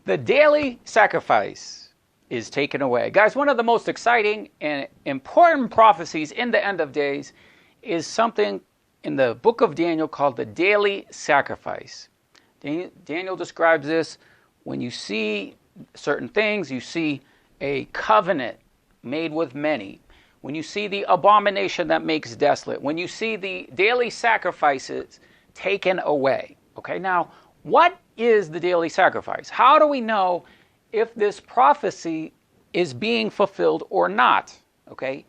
The daily sacrifice is taken away. Guys, one of the most exciting and important prophecies in the end of days is something in the book of Daniel called the daily sacrifice. Daniel describes this: when you see certain things, you see a covenant made with many. When you see the abomination that makes desolate. When you see the daily sacrifices taken away. Okay, now, what is the daily sacrifice? How do we know if this prophecy is being fulfilled or not? Okay,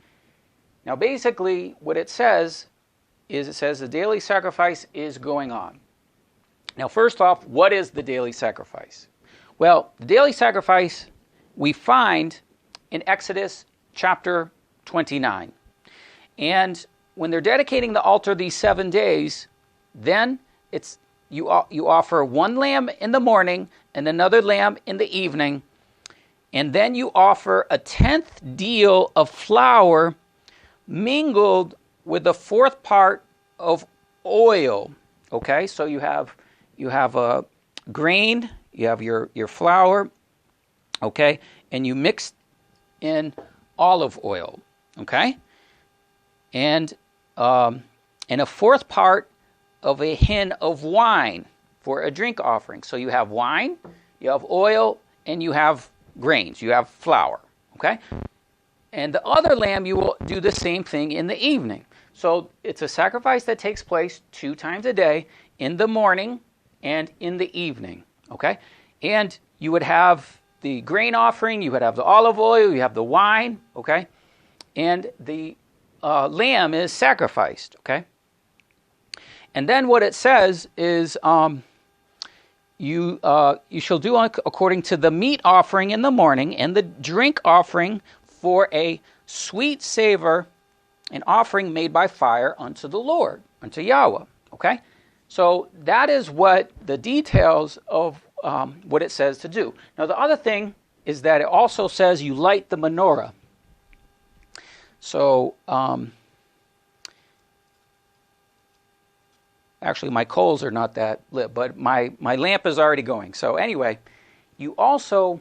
now basically what it says is the daily sacrifice is going on. Now, first off, what is the daily sacrifice? Well, the daily sacrifice we find in Exodus chapter 29. And when they're dedicating the altar these 7 days, then you offer one lamb in the morning and another lamb in the evening, and then you offer a 10th deal of flour mingled with a 4th part of oil. Okay, so you have a grain, you have your flour, okay, and you mix in olive oil, okay, and a 4th part of a hin of wine for a drink offering. So you have wine, you have oil, and you have grains, you have flour, okay? And the other lamb, you will do the same thing in the evening. So it's a sacrifice that takes place 2 times a day, in the morning and in the evening, okay? And you would have the grain offering, you would have the olive oil, you have the wine, okay? And the lamb is sacrificed, okay? And then what it says is you shall do according to the meat offering in the morning and the drink offering for a sweet savor, an offering made by fire unto the Lord, unto Yahweh, okay? So that is what the details of what it says to do. Now, the other thing is that it also says you light the menorah. So, actually, my coals are not that lit, but my lamp is already going. So anyway, you also,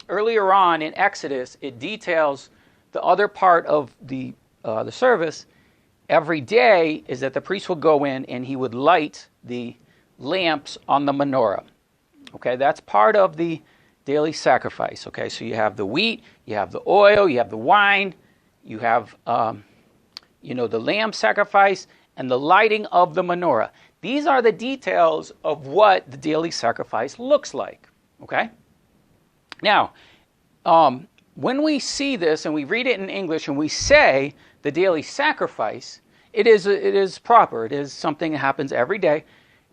earlier on in Exodus, it details the other part of the service. Every day is that the priest would go in and he would light the lamps on the menorah. Okay, that's part of the daily sacrifice. Okay, so you have the wheat, you have the oil, you have the wine, you have, the lamb sacrifice, and the lighting of the menorah. These are the details of what the daily sacrifice looks like. Okay? Now, when we see this and we read it in English and we say the daily sacrifice, it is proper. It is something that happens every day,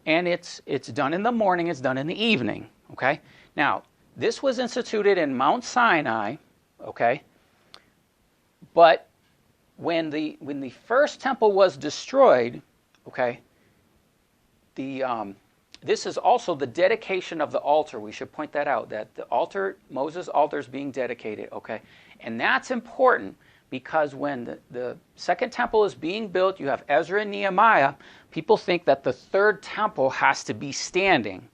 and it's done in the morning, it's done in the evening. Okay? Now, this was instituted in Mount Sinai, okay? But when the first temple was destroyed, okay, this is also the dedication of the altar. We should point that out, that the altar, Moses' altar is being dedicated, okay? And that's important because when the second temple is being built, you have Ezra and Nehemiah, people think that the third temple has to be standing.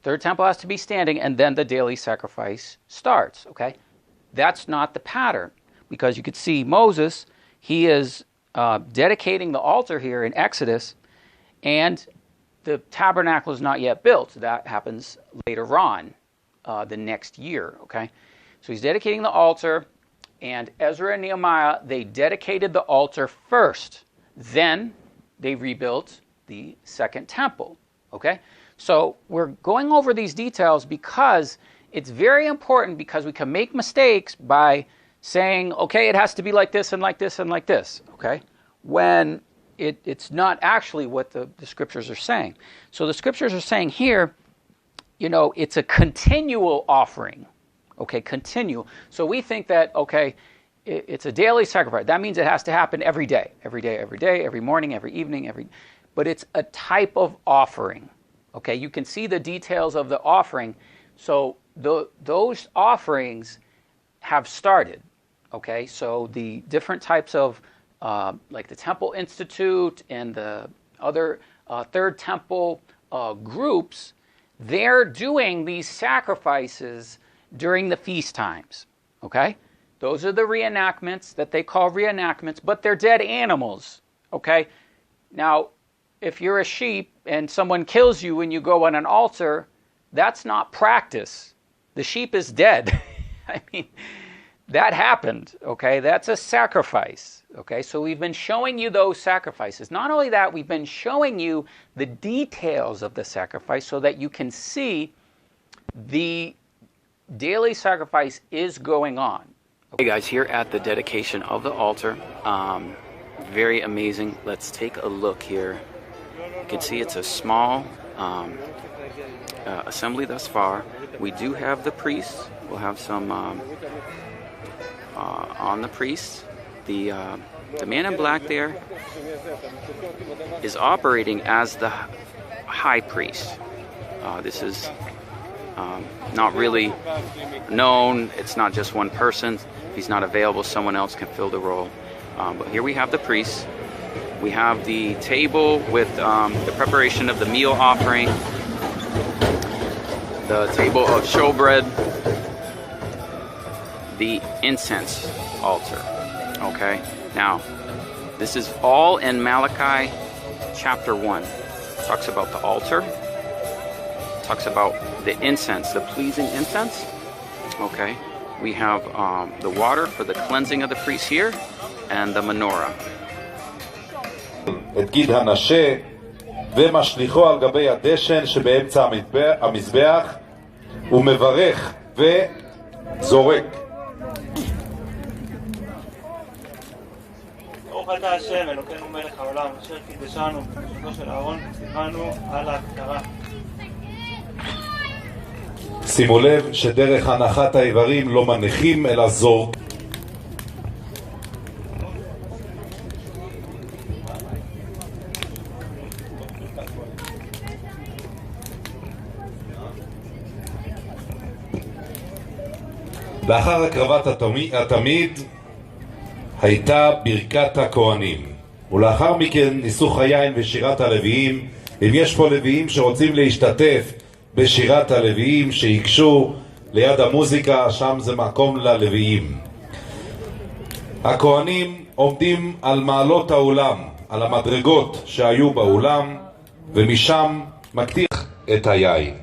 Third temple has to be standing, and then the daily sacrifice starts, okay? That's not the pattern, because you could see Moses, he is dedicating the altar here in Exodus, and the tabernacle is not yet built. That happens later on, the next year, okay? So he's dedicating the altar, and Ezra and Nehemiah, they dedicated the altar first. Then they rebuilt the second temple, okay? So we're going over these details because it's very important, because we can make mistakes by saying, okay, it has to be like this and like this and like this, okay? When it's not actually what the scriptures are saying. So the scriptures are saying here, it's a continual offering, okay, continual. So we think that, okay, it's a daily sacrifice. That means it has to happen every day, every morning, every evening, but it's a type of offering, okay? You can see the details of the offering. So those offerings have started, okay? So the different types of, like the Temple Institute and the other Third Temple groups, they're doing these sacrifices during the feast times, okay? Those are the reenactments that they call reenactments, but they're dead animals, okay? Now, if you're a sheep and someone kills you when you go on an altar, that's not practice. The sheep is dead. I mean, that happened, okay? That's a sacrifice, okay? So we've been showing you those sacrifices. Not only that, we've been showing you the details of the sacrifice so that you can see the daily sacrifice is going on. Okay, guys, here at the dedication of the altar, very amazing. Let's take a look here. You can see it's a small assembly thus far. We do have the priests. We'll have some on the priests. The man in black there is operating as the high priest. This is not really known. It's not just one person. If he's not available, someone else can fill the role. But here we have the priests. We have the table with the preparation of the meal offering, the table of showbread, the incense altar. Okay, now this is all in Malachi chapter 1. It talks about the altar, talks about the incense, the pleasing incense. Okay, we have the water for the cleansing of the priests here, and the menorah. את גיד הנשה ומשליכו על גבי הדשן שבאמצע המזבח ומברך וזורק. ברוך אתה השם אלוקינו מלך העולם אשר קידשנו בראשותו של אהרון וציוונו על ההקטרה. שימו לב שדרך הנחת האיברים לא מניחים אלא זור. לאחר הקרבת התמיד הייתה ברכת הכהנים, ולאחר מכן ניסוך היין ושירת הלוויים. אם יש פה לוויים שרוצים להשתתף בשירת הלוויים, שיגשו ליד המוזיקה, שם זה מקום ללוויים. הכהנים עומדים על מעלות האולם, על המדרגות שהיו באולם, ומשם מקטיח את היין.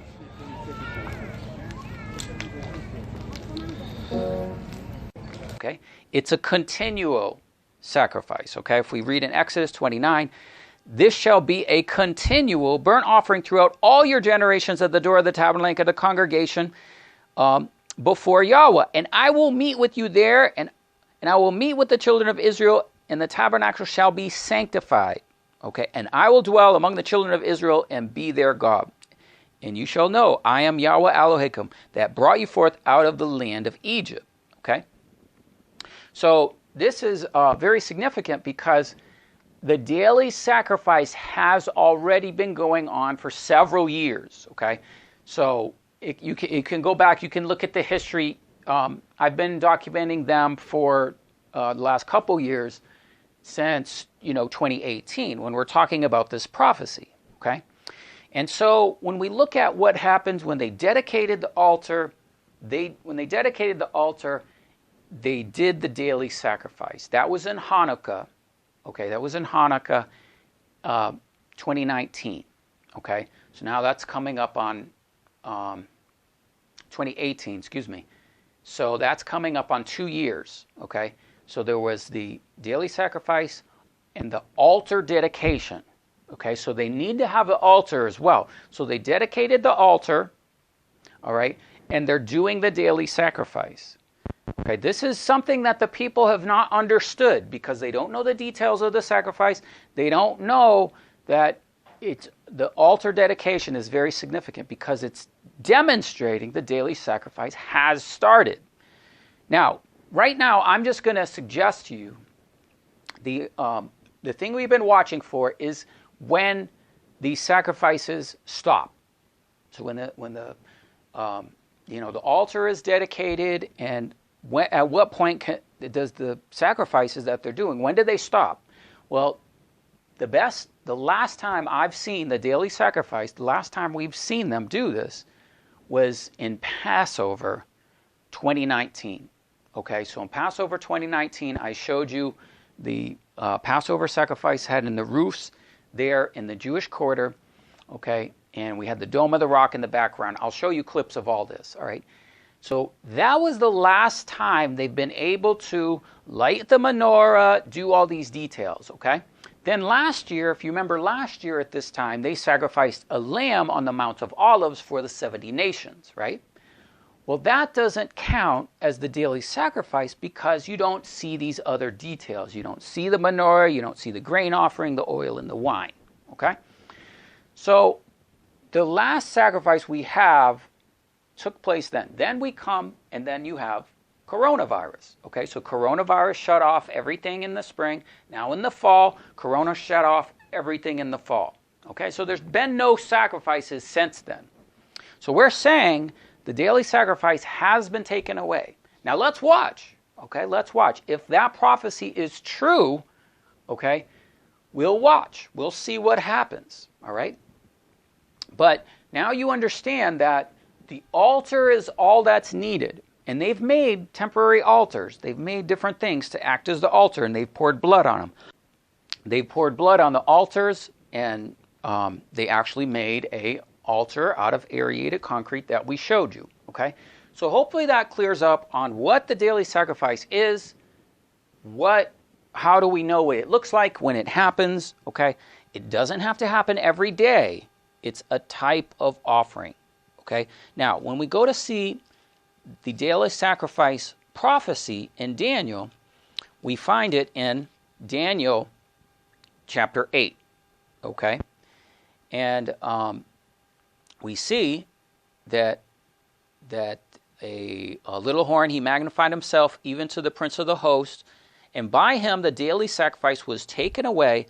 Okay, it's a continual sacrifice. Okay, if we read in Exodus 29, this shall be a continual burnt offering throughout all your generations at the door of the tabernacle of the congregation before Yahweh. And I will meet with you there, and I will meet with the children of Israel, and the tabernacle shall be sanctified. Okay, and I will dwell among the children of Israel and be their God. And you shall know I am Yahweh Elohim that brought you forth out of the land of Egypt. Okay, so this is very significant because the daily sacrifice has already been going on for several years, okay? So you can go back, you can look at the history. I've been documenting them for the last couple years since, 2018, when we're talking about this prophecy, okay? And so when we look at what happens when they dedicated the altar, they did the daily sacrifice. That was in Hanukkah. Okay, that was in Hanukkah 2019. Okay, so now that's coming up on 2018, excuse me. So that's coming up on 2 years. Okay, so there was the daily sacrifice and the altar dedication. Okay, so they need to have the altar as well. So they dedicated the altar, all right, and they're doing the daily sacrifice. Okay, this is something that the people have not understood because they don't know the details of the sacrifice. They don't know that the altar dedication is very significant because it's demonstrating the daily sacrifice has started. Now, right now, I'm just going to suggest to you the thing we've been watching for is when these sacrifices stop. So when the altar is dedicated, and at what point does the sacrifices that they're doing, when do they stop? Well, the best the last time I've seen the daily sacrifice, the last time we've seen them do this was in Passover 2019. Okay, so in Passover 2019, I showed you the Passover sacrifice had in the roofs there in the Jewish quarter, okay, and we had the Dome of the Rock in the background. I'll show you clips of all this, all right? So that was the last time they've been able to light the menorah, do all these details, okay? Then last year, if you remember last year at this time, they sacrificed a lamb on the Mount of Olives for the 70 nations, right? Well, that doesn't count as the daily sacrifice because you don't see these other details. You don't see the menorah, you don't see the grain offering, the oil, and the wine, okay? So the last sacrifice we have took place then. Then we come, and then you have coronavirus, okay? So coronavirus shut off everything in the spring. Now in the fall, corona shut off everything in the fall, okay? So there's been no sacrifices since then. So we're saying the daily sacrifice has been taken away. Now let's watch, okay? Let's watch. If that prophecy is true, okay, we'll watch. We'll see what happens, all right? But now you understand that the altar is all that's needed. And they've made temporary altars. They've made different things to act as the altar, and they've poured blood on them. They poured blood on the altars, and they actually made a altar out of aerated concrete that we showed you, okay? So hopefully that clears up on what the daily sacrifice is, how do we know what it looks like when it happens, okay? It doesn't have to happen every day. It's a type of offering, okay? Now, when we go to see the daily sacrifice prophecy in Daniel, we find it in Daniel chapter 8, okay? And we see that a little horn, he magnified himself even to the prince of the host, and by him the daily sacrifice was taken away,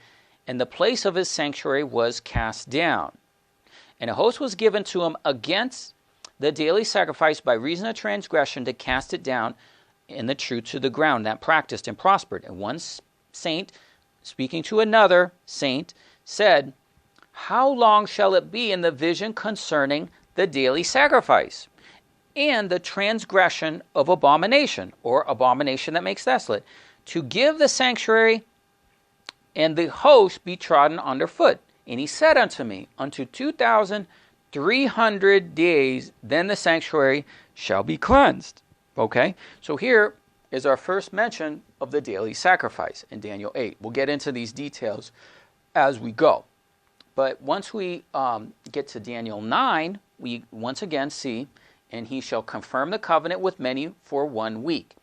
and the place of his sanctuary was cast down. And a host was given to him against the daily sacrifice by reason of transgression to cast it down in the truth to the ground, that practiced and prospered. And one saint, speaking to another saint, said, "How long shall it be in the vision concerning the daily sacrifice and the transgression of abomination," or abomination that makes desolate, "to give the sanctuary and the host be trodden underfoot? And he said unto me, unto 2,300 days, then the sanctuary shall be cleansed." Okay, so here is our first mention of the daily sacrifice in Daniel 8. We'll get into these details as we go. But once we get to Daniel 9, we once again see, "And he shall confirm the covenant with many for 1 week.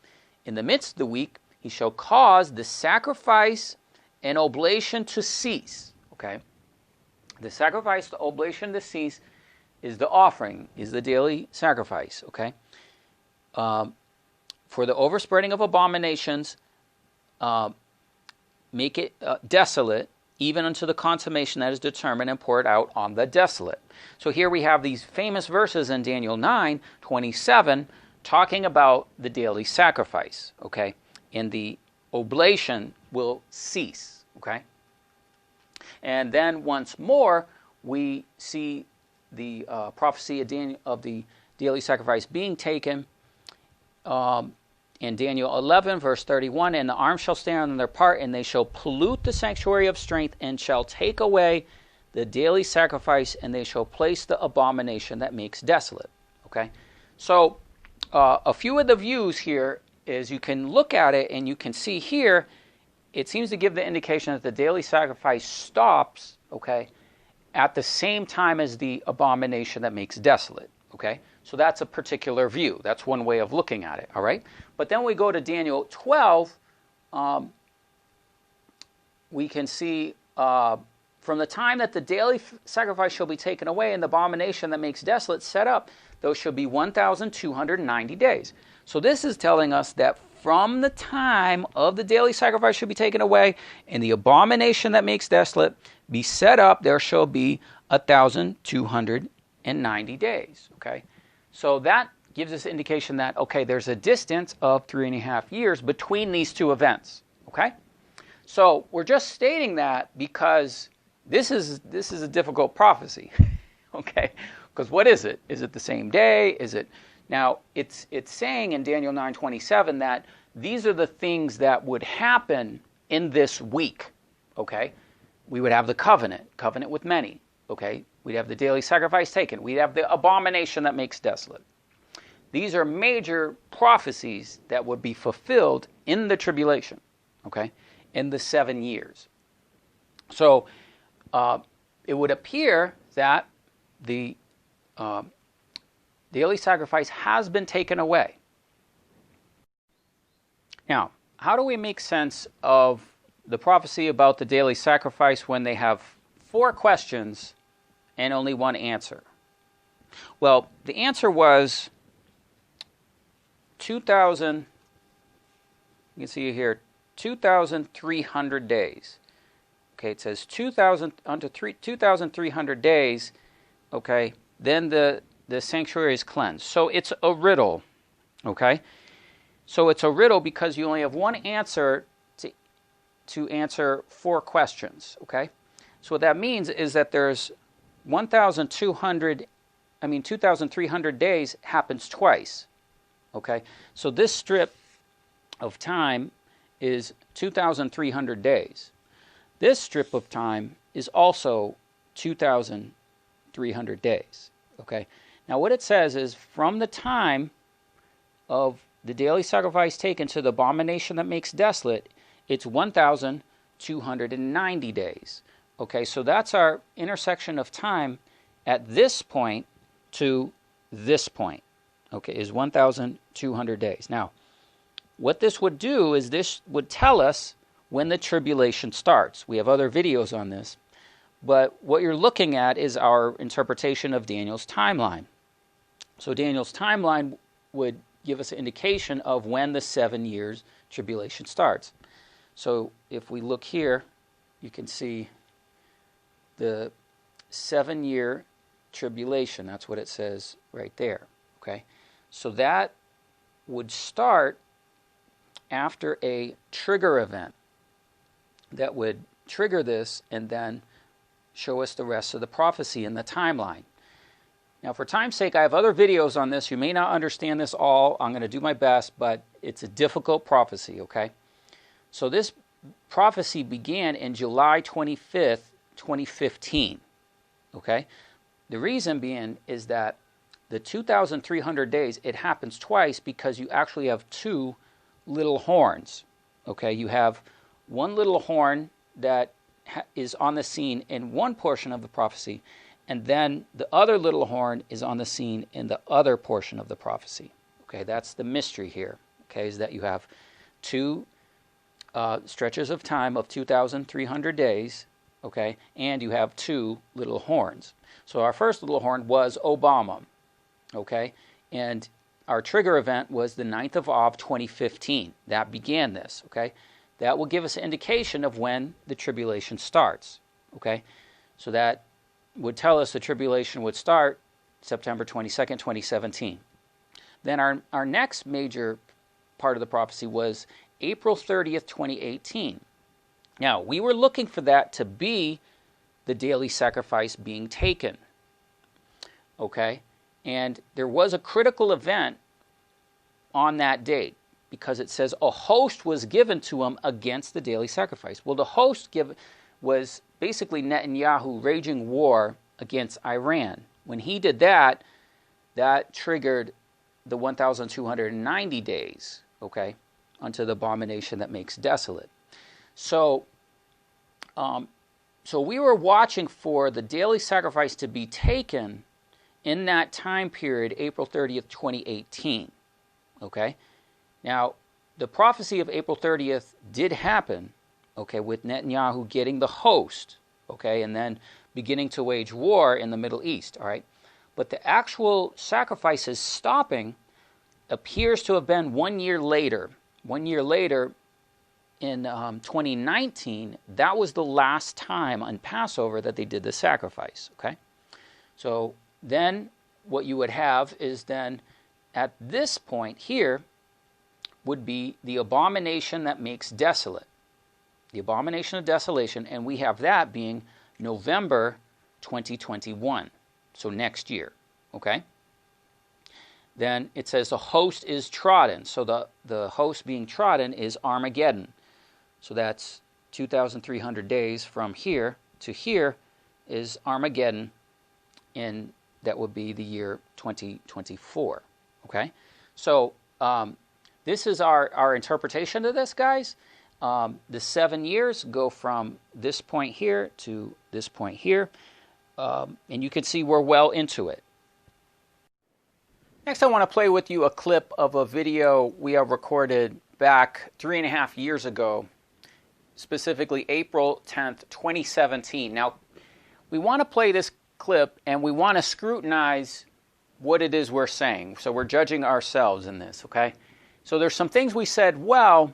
In the midst of the week, he shall cause the sacrifice and oblation to cease." Okay, the sacrifice, the oblation to cease is the offering, is the daily sacrifice, okay? For the overspreading of abominations, make it desolate, even unto the consummation that is determined, and pour it out on the desolate. So here we have these famous verses in Daniel 9:27 talking about the daily sacrifice, okay? And the oblation will cease, okay? And then once more, we see the prophecy of the daily sacrifice being taken in Daniel 11, verse 31, "And the arms shall stand on their part, and they shall pollute the sanctuary of strength, and shall take away the daily sacrifice, and they shall place the abomination that makes desolate." Okay, so a few of the views here is you can look at it, and you can see here, it seems to give the indication that the daily sacrifice stops, okay, at the same time as the abomination that makes desolate, okay? So that's a particular view. That's one way of looking at it, all right? But then we go to Daniel 12, we can see from the time that the daily sacrifice shall be taken away and the abomination that makes desolate set up, those shall be 1,290 days. So this is telling us that from the time of the daily sacrifice should be taken away and the abomination that makes desolate be set up, there shall be 1,290 days, okay? So that gives us indication that, okay, there's a distance of 3.5 years between these two events, okay? So we're just stating that because this is a difficult prophecy, okay? Because what is it? Is it the same day? Is it now? It's saying in Daniel 9:27 that these are the things that would happen in this week, okay? We would have the covenant with many, okay? We'd have the daily sacrifice taken. We'd have the abomination that makes desolate. These are major prophecies that would be fulfilled in the tribulation, okay, in the 7 years. So it would appear that the daily sacrifice has been taken away. Now, how do we make sense of the prophecy about the daily sacrifice when they have 4 questions and only 1 answer? Well, the answer was 2,000, you can see here, 2,300 days. Okay, it says 2,300 days, okay, then the sanctuary is cleansed. So it's a riddle, okay? So it's a riddle because you only have 1 answer to answer 4 questions, okay? So what that means is that there's 2,300 days happens twice, okay? So this strip of time is 2,300 days. This strip of time is also 2,300 days, okay? Now what it says is from the time of the daily sacrifice taken to the abomination that makes desolate, it's 1,290 days. Okay, so that's our intersection of time at this point to this point, okay, is 1,200 days. Now, what this would do is this would tell us when the tribulation starts. We have other videos on this, but what you're looking at is our interpretation of Daniel's timeline. So Daniel's timeline would give us an indication of when the 7 years tribulation starts. So if we look here, you can see the 7-year tribulation. That's what it says right there, okay? So that would start after a trigger event that would trigger this and then show us the rest of the prophecy in the timeline. Now, for time's sake, I have other videos on this. You may not understand this all. I'm going to do my best, but it's a difficult prophecy, okay? So this prophecy began in July 25th, 2015, okay? The reason being is that the 2,300 days, it happens twice because you actually have 2 little horns, okay? You have 1 little horn that is on the scene in one portion of the prophecy, and then the other little horn is on the scene in the other portion of the prophecy. Okay, that's the mystery here, okay, is that you have 2 stretches of time of 2,300 days, okay, and you have 2 little horns. So our first little horn was Obama, okay, and our trigger event was the 9th of Av 2015. That began this, okay. That will give us an indication of when the tribulation starts, okay. So that would tell us the tribulation would start September 22nd, 2017. Then our next major part of the prophecy was April 30th, 2018. Now, we were looking for that to be the daily sacrifice being taken, okay? And there was a critical event on that date because it says a host was given to him against the daily sacrifice. Well, the host was basically Netanyahu raging war against Iran. When he did that, that triggered the 1,290 days, okay, unto the abomination that makes desolate. So, so we were watching for the daily sacrifice to be taken in that time period, April 30th, 2018, okay? Now, the prophecy of April 30th did happen, okay, with Netanyahu getting the host, okay, and then beginning to wage war in the Middle East, all right? But the actual sacrifices stopping appears to have been 1 year later. 1 year later, in 2019, that was the last time on Passover that they did the sacrifice, okay? So then what you would have is then at this point here would be the abomination that makes desolate. The abomination of desolation, and we have that being November 2021, so next year, okay? Then it says the host is trodden, so the host being trodden is Armageddon. So that's 2,300 days from here to here is Armageddon, and that would be the year 2024, okay? So this is our interpretation of this, guys. The 7 years go from this point here to this point here, and you can see we're well into it. Next, I want to play with you a clip of a video we have recorded back 3.5 years ago, specifically April 10th, 2017. Now, we want to play this clip and we want to scrutinize what it is we're saying. So we're judging ourselves in this, okay? So there's some things we said well,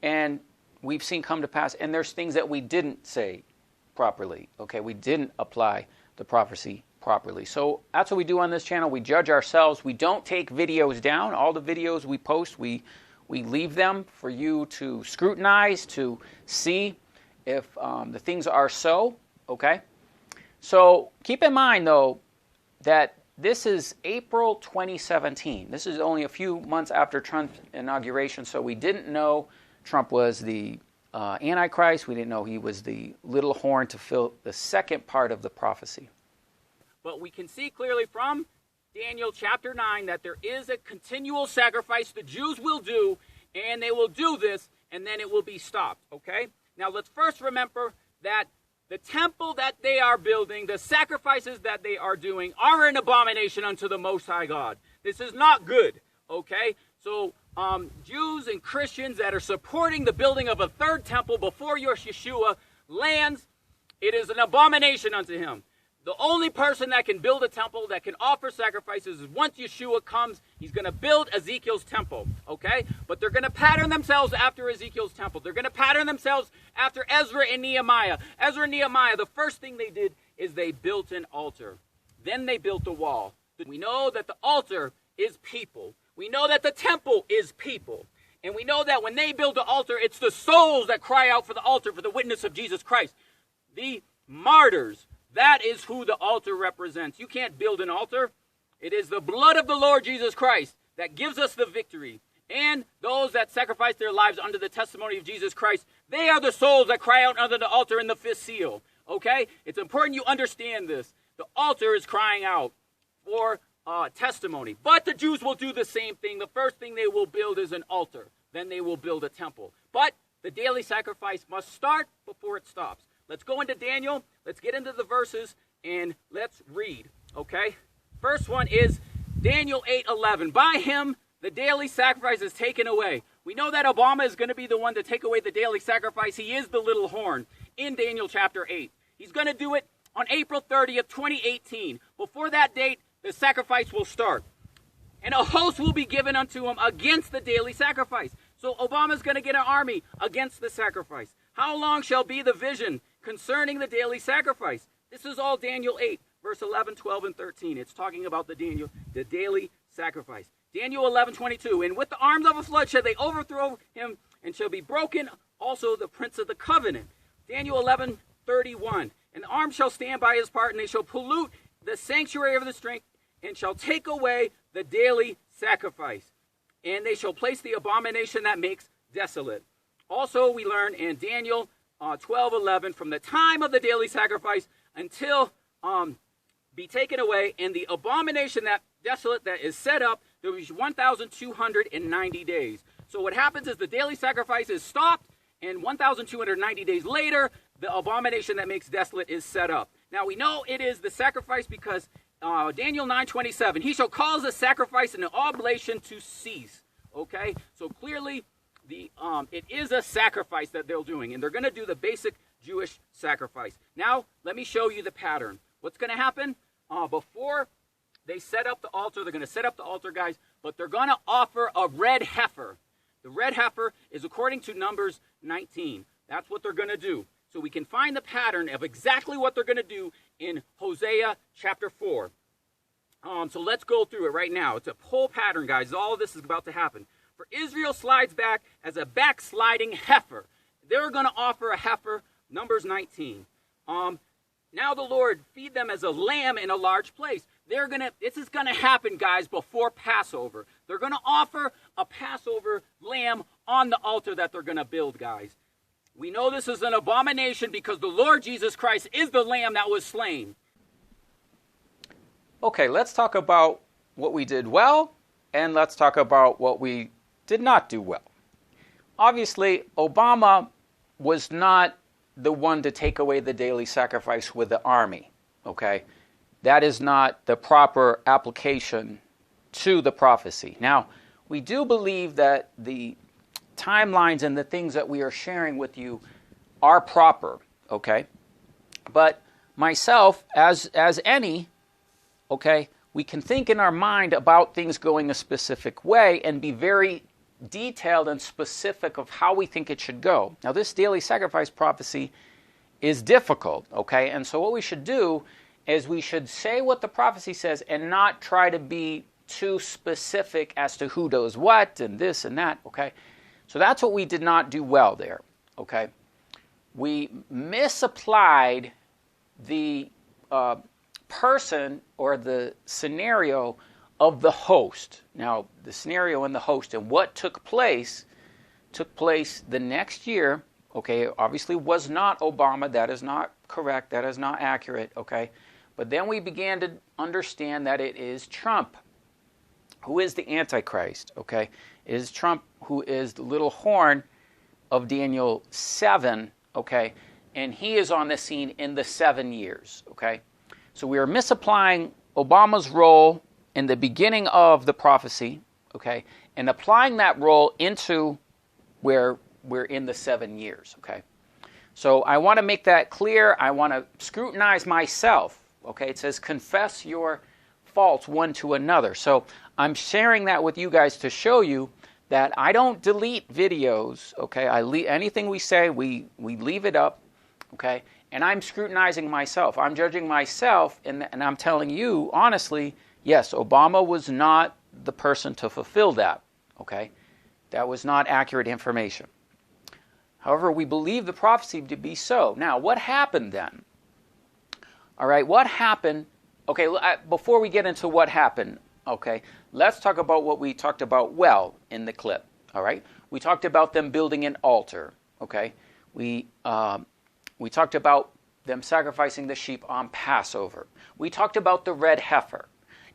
and we've seen come to pass, and there's things that we didn't say properly, okay? We didn't apply the prophecy properly. So that's what we do on this channel. We judge ourselves. We don't take videos down. All the videos we post, we leave them for you to scrutinize, to see if the things are so, okay? So keep in mind, though, that this is April 2017. This is only a few months after Trump's inauguration, so we didn't know Trump was the Antichrist. We didn't know he was the little horn to fill the second part of the prophecy. But we can see clearly from Daniel chapter 9 that there is a continual sacrifice the Jews will do, and they will do this, and then it will be stopped, okay? Now let's first remember that the temple that they are building, the sacrifices that they are doing, are an abomination unto the Most High God. This is not good, okay? So Jews and Christians that are supporting the building of a third temple before your Yeshua lands, it is an abomination unto him. The only person that can build a temple, that can offer sacrifices, is once Yeshua comes, he's going to build Ezekiel's temple, okay? But they're going to pattern themselves after Ezekiel's temple. They're going to pattern themselves after Ezra and Nehemiah. Ezra and Nehemiah, the first thing they did is they built an altar. Then they built a wall. We know that the altar is people. We know that the temple is people. And we know that when they build the altar, it's the souls that cry out for the altar for the witness of Jesus Christ. The martyrs. That is who the altar represents. You can't build an altar. It is the blood of the Lord Jesus Christ that gives us the victory. And those that sacrifice their lives under the testimony of Jesus Christ, they are the souls that cry out under the altar in the fifth seal. Okay? It's important you understand this. The altar is crying out for testimony. But the Jews will do the same thing. The first thing they will build is an altar. Then they will build a temple. But the daily sacrifice must start before it stops. Let's go into Daniel. Let's get into the verses and let's read, okay? First one is Daniel 8:11. By him, the daily sacrifice is taken away. We know that Obama is going to be the one to take away the daily sacrifice. He is the little horn in Daniel chapter 8. He's going to do it on April 30th, 2018. Before that date, the sacrifice will start. And a host will be given unto him against the daily sacrifice. So Obama's going to get an army against the sacrifice. How long shall be the vision concerning the daily sacrifice? This is all Daniel 8, verse 11, 12, and 13. It's talking about the daily sacrifice. Daniel 11:22. And with the arms of a flood shall they overthrow him, and shall be broken also the prince of the covenant. Daniel 11:31. And the arm shall stand by his part, and they shall pollute the sanctuary of the strength, and shall take away the daily sacrifice. And they shall place the abomination that makes desolate. Also, we learn in Daniel 12:11, from the time of the daily sacrifice until be taken away, and the abomination that desolate that is set up, there was 1,290 days. So what happens is the daily sacrifice is stopped, and 1,290 days later, the abomination that makes desolate is set up. Now we know it is the sacrifice because Daniel 9:27, he shall cause the sacrifice and the oblation to cease. Okay, so clearly it is a sacrifice that they're doing, and they're going to do the basic Jewish sacrifice. Now, let me show you the pattern. What's going to happen? Before they set up the altar, they're going to set up the altar, guys, but they're going to offer a red heifer. The red heifer is according to Numbers 19. That's what they're going to do. So we can find the pattern of exactly what they're going to do in Hosea chapter 4. So let's go through it right now. It's a whole pattern, guys. All of this is about to happen. For Israel slides back as a backsliding heifer. They're going to offer a heifer, Numbers 19. Now the Lord feed them as a lamb in a large place. This is gonna happen, guys, before Passover. They're gonna offer a Passover lamb on the altar that they're gonna build, guys. We know this is an abomination because the Lord Jesus Christ is the lamb that was slain. Okay, let's talk about what we did well, and let's talk about what we did not do well. Obviously, Obama was not the one to take away the daily sacrifice with the army, okay? That is not the proper application to the prophecy. Now, we do believe that the timelines and the things that we are sharing with you are proper, okay? But myself, as any, okay, we can think in our mind about things going a specific way and be very detailed and specific of how we think it should go. Now, this daily sacrifice prophecy is difficult, okay? And so what we should do is we should say what the prophecy says and not try to be too specific as to who does what and this and that, okay? So that's what we did not do well there, okay? We misapplied the person or the scenario of the host. Now, the scenario and the host and what took place the next year, okay, obviously was not Obama. That is not correct. That is not accurate, okay? But then we began to understand that it is Trump who is the Antichrist, okay? It is Trump who is the little horn of Daniel 7, okay? And he is on the scene in the 7 years, okay? So we are misapplying Obama's role in the beginning of the prophecy, okay, and applying that role into where we're in the 7 years, okay. So I want to make that clear. I want to scrutinize myself, okay. It says confess your faults one to another. So I'm sharing that with you guys to show you that I don't delete videos, okay. Anything we say, we leave it up, okay. And I'm scrutinizing myself. I'm judging myself, and I'm telling you honestly, yes, Obama was not the person to fulfill that, okay? That was not accurate information. However, we believe the prophecy to be so. Now, what happened then? All right, what happened? Okay, before we get into what happened, okay, let's talk about what we talked about well in the clip, all right? We talked about them building an altar, okay? We talked about them sacrificing the sheep on Passover. We talked about the red heifer.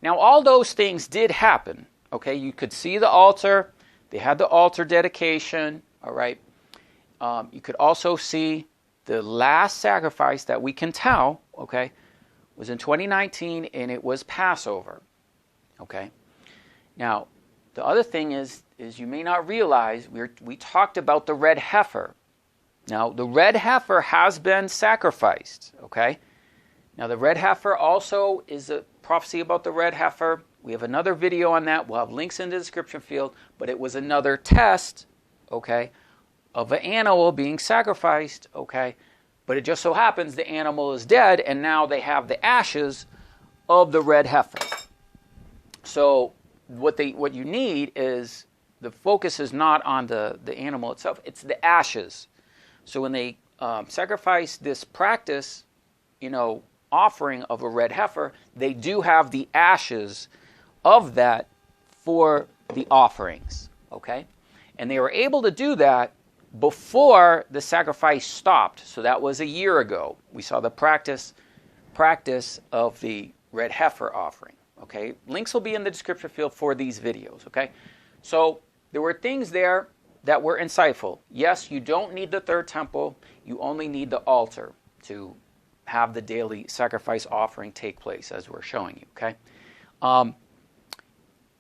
Now, all those things did happen, okay? You could see the altar. They had the altar dedication, all right? You could also see the last sacrifice that we can tell, okay, was in 2019, and it was Passover, okay? Now, the other thing is you may not realize, we talked about the red heifer. Now, the red heifer has been sacrificed, okay? Now, the red heifer also is a prophecy about the red heifer. We have another video on that. We'll have links in the description field, but it was another test, okay, of an animal being sacrificed, okay? But it just so happens the animal is dead, and now they have the ashes of the red heifer. So what you need is, the focus is not on the animal itself, it's the ashes. So when they sacrifice this practice, offering of a red heifer, they do have the ashes of that for the offerings, okay? And they were able to do that before the sacrifice stopped. So that was a year ago. We saw the practice of the red heifer offering, okay? Links will be in the description field for these videos, okay? So there were things there that were insightful. Yes, you don't need the third temple. You only need the altar to have the daily sacrifice offering take place, as we're showing you, okay?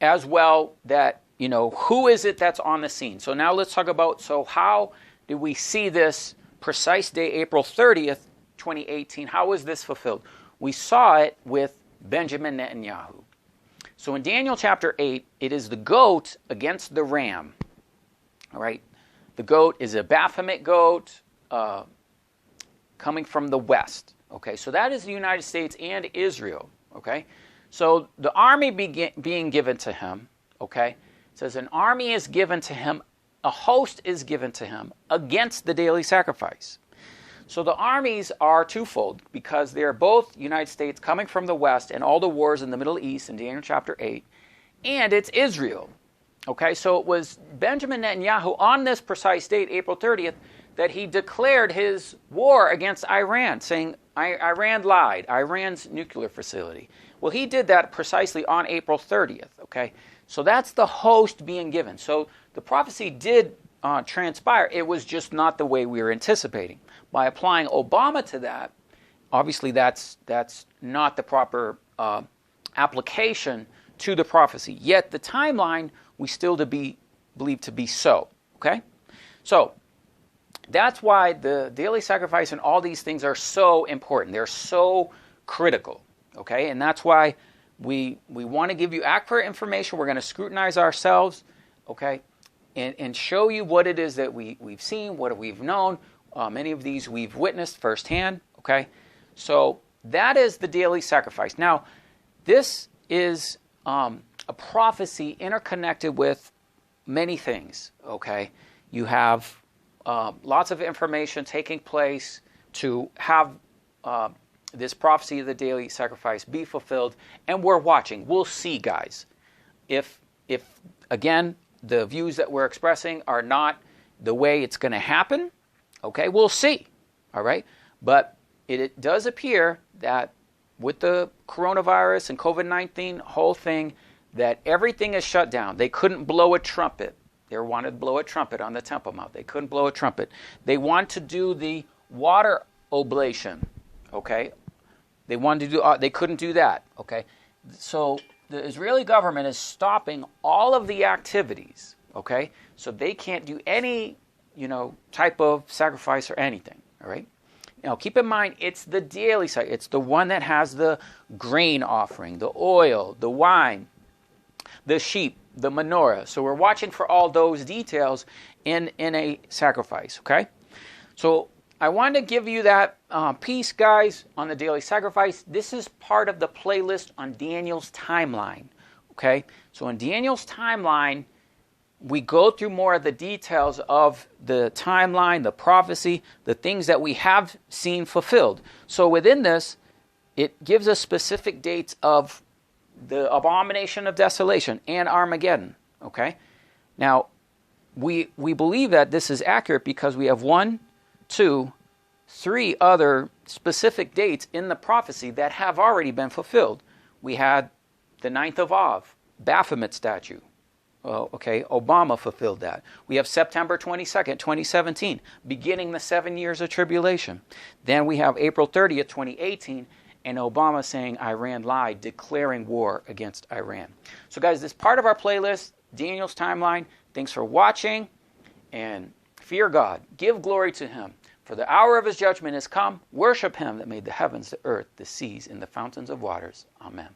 As well, that, who is it that's on the scene? So now let's talk about, how did we see this precise day, April 30th, 2018? How was this fulfilled? We saw it with Benjamin Netanyahu. So in Daniel chapter 8, it is the goat against the ram. All right, the goat is a Baphomet goat coming from the west. Okay, so that is the United States and Israel. Okay, so the army being given to him. Okay, it says an army is given to him, a host is given to him against the daily sacrifice. So the armies are twofold because they're both United States coming from the west and all the wars in the Middle East in Daniel chapter 8, and it's Israel. Okay, so it was Benjamin Netanyahu on this precise date, April 30th, that he declared his war against Iran, saying Iran lied, Iran's nuclear facility. Well, he did that precisely on April 30th, okay? So that's the host being given. So the prophecy did transpire. It was just not the way we were anticipating. By applying Obama to that, obviously that's not the proper application to the prophecy. Yet the timeline we still believe to be so, okay? So that's why the daily sacrifice and all these things are so important. They're so critical, okay? And that's why we want to give you accurate information. We're going to scrutinize ourselves, okay, and show you what it is that we've seen, what we've known. Many of these we've witnessed firsthand, okay? So that is the daily sacrifice. Now, this is a prophecy interconnected with many things, okay? You have lots of information taking place to have this prophecy of the daily sacrifice be fulfilled, and we're watching. We'll see, guys. If again, the views that we're expressing are not the way it's going to happen, okay, we'll see, all right? But it does appear that with the coronavirus and COVID-19 whole thing, that everything is shut down. They couldn't blow a trumpet. They wanted to blow a trumpet on the Temple Mount. They couldn't blow a trumpet. They want to do the water oblation, okay? They wanted to do. They couldn't do that, okay? So the Israeli government is stopping all of the activities, okay? So they can't do any, type of sacrifice or anything, all right? Now, keep in mind, it's the daily sacrifice. It's the one that has the grain offering, the oil, the wine, the sheep, the menorah. So we're watching for all those details in a sacrifice, okay? So I wanted to give you that piece, guys, on the daily sacrifice. This is part of the playlist on Daniel's timeline, okay? So in Daniel's timeline, we go through more of the details of the timeline, the prophecy, the things that we have seen fulfilled. So within this, it gives us specific dates of the abomination of desolation and Armageddon, okay? Now, we believe that this is accurate because we have 1, 2, 3 other specific dates in the prophecy that have already been fulfilled. We had the 9th of Av, Baphomet statue. Okay, Obama fulfilled that. We have September 22nd, 2017, beginning the 7 years of tribulation. Then we have April 30th, 2018, and Obama saying Iran lied, declaring war against Iran. So guys, this is part of our playlist, Daniel's timeline. Thanks for watching, and fear God. Give glory to Him. For the hour of His judgment has come. Worship Him that made the heavens, the earth, the seas, and the fountains of waters. Amen.